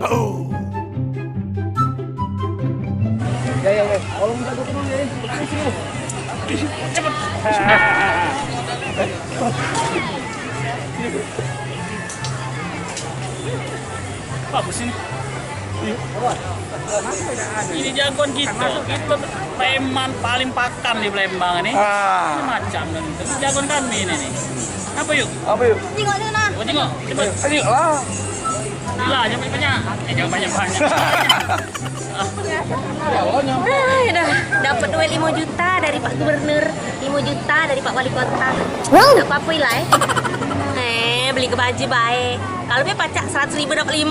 Ya, tolong minta dulu ya. Cepet. Bagus ini. Ini jagoan kita. Kita preman paling pakan di Palembang ini. Macam itu. Jagoan kami ini nih. Apa yuk? Tengok sana. Tengok. Cepet. Ayo lah. Lah, jangan banyak. Jangan banyak-banyak. Dah dapat duit 5 juta dari Pak Gubernur, 5 juta dari Pak Wali Kota. Enggak apa-apa lah. Beli ke baju baik. Kalau dia pacak 100.000 dapat 5.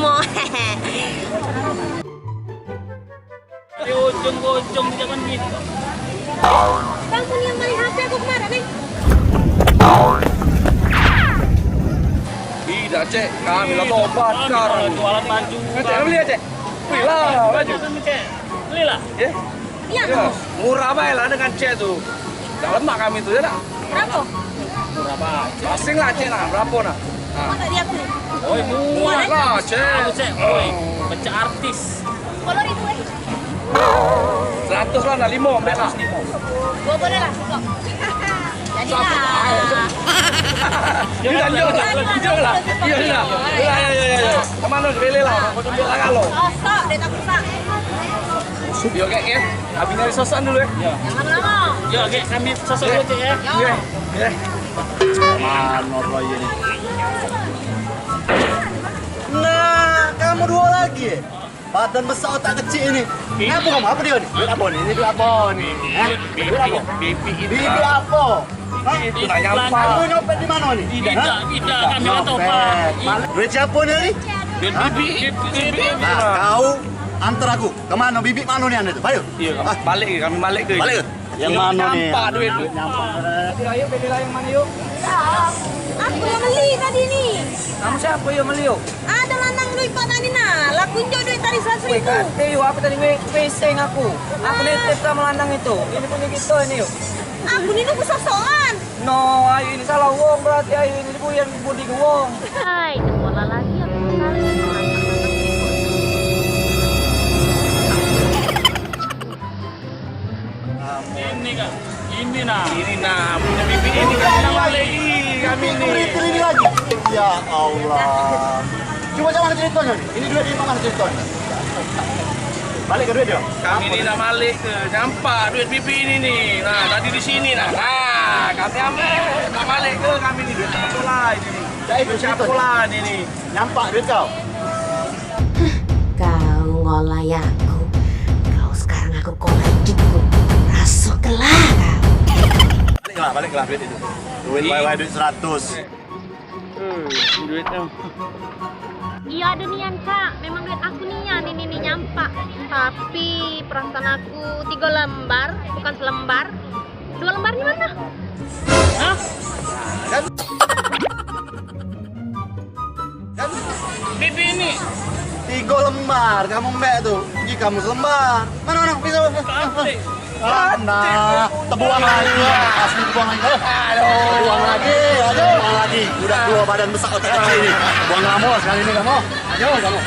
Di ujung-ujung jangan gitu. Bang pun yang main HP aku kemarin nih. Tidak, Cek. Kami lah tobat sekarang. Jualan baju. Cek, beli ya, Cek. Beli lah baju. Beli lah. Ya. Iya. Ya, murah baik lah dengan Cek tuh. Tak lemak kami tuh ya nak. Berapa? Berapa? Asing lah Cek nak. Berapa nak? Mau tak dia aku nih? Oi, Murah lah Cek. Aku Cek. Oi, pecah artis. Kolor itu 100 lah nak 5 ambil lah. Gua boleh lah, kok. Jadilah. Ya lanjut lah. Lanjut lah. Iya lah. Ya. Kemana pilih lah. Kau ambil lah kalau. Sosok dia tak rusak. Yuk kek ya. Habis nyari sosokan dulu ya. Jangan lama. Yuk, Cek, kami sosok dulu Cek ya. Iya. Ya. Mana boy ini? Nah, kamu dua lagi ya? Badan besar otak kecil ini. Apa kamu? Apa dia nih? Duit apa nih? Ini duit apa nih? Duit apa? Duit apa? Itu nak nyampa. Kamu nyopet di mana nih? Tidak, kami nggak tahu Pak. Duit siapa nih? Duit bibi. Nah, kau antar aku. Kemana? Bibi mana nih anda itu? Ayo. Iya, balik ke kami balik ke. Balik ke? Yang mana nih? Nyampa duit. Ayo pilih lah yang mana yuk? Aku yang beli tadi nih. Kamu siapa yuk beli yuk? Ada lanang duit Pak tadi nah. Lah kunjung duit tadi 100.000. Kate yuk, apa tadi WC aku? Aku nitip sama landang itu. Ini punya kita ini yuk. Aku ini nunggu sosokan. No, ayo ini salah wong berarti ayo ini bu yang budi ke wong. Hai, sekolah lagi aku sekali. Ini kan, ini nah. Ini nah, punya bibi ini kami balik kami ini. Ini lagi. Ya Allah. Coba mana ceritanya nih? Ini duit di mana ceritanya? Balik ke duit dia. Kami ini nak balik ke nyampa duit bibi ini nih. Nah, tadi di sini nah. Nah, kami ambil nak balik ke kami ini duit apa lah ini. Jadi duit Siapa siapa? lah ini? Nyampak duit kau. Kau ngolai aku. Kau sekarang aku kolai juga. Rasuklah kau. Baliklah duit itu. Duit baik duit 100. Duitnya. Iya ada nian kak, memang duit aku nian ini nyampak. Tapi perasaan aku 3 lembar, bukan selembar. 2 lembar di mana? Hah? Bibi ini. 3 lembar, kamu mbak tuh. Ini kamu selembar. Mana bisa? Cantik. Nah, terbuang lagi. Asli terbuang lagi. Terbuang lagi. Aduh, terbuang lagi. Udah 2 badan besar otak kecil ini. Buang kamu sekali ini kamu. Ayo kamu.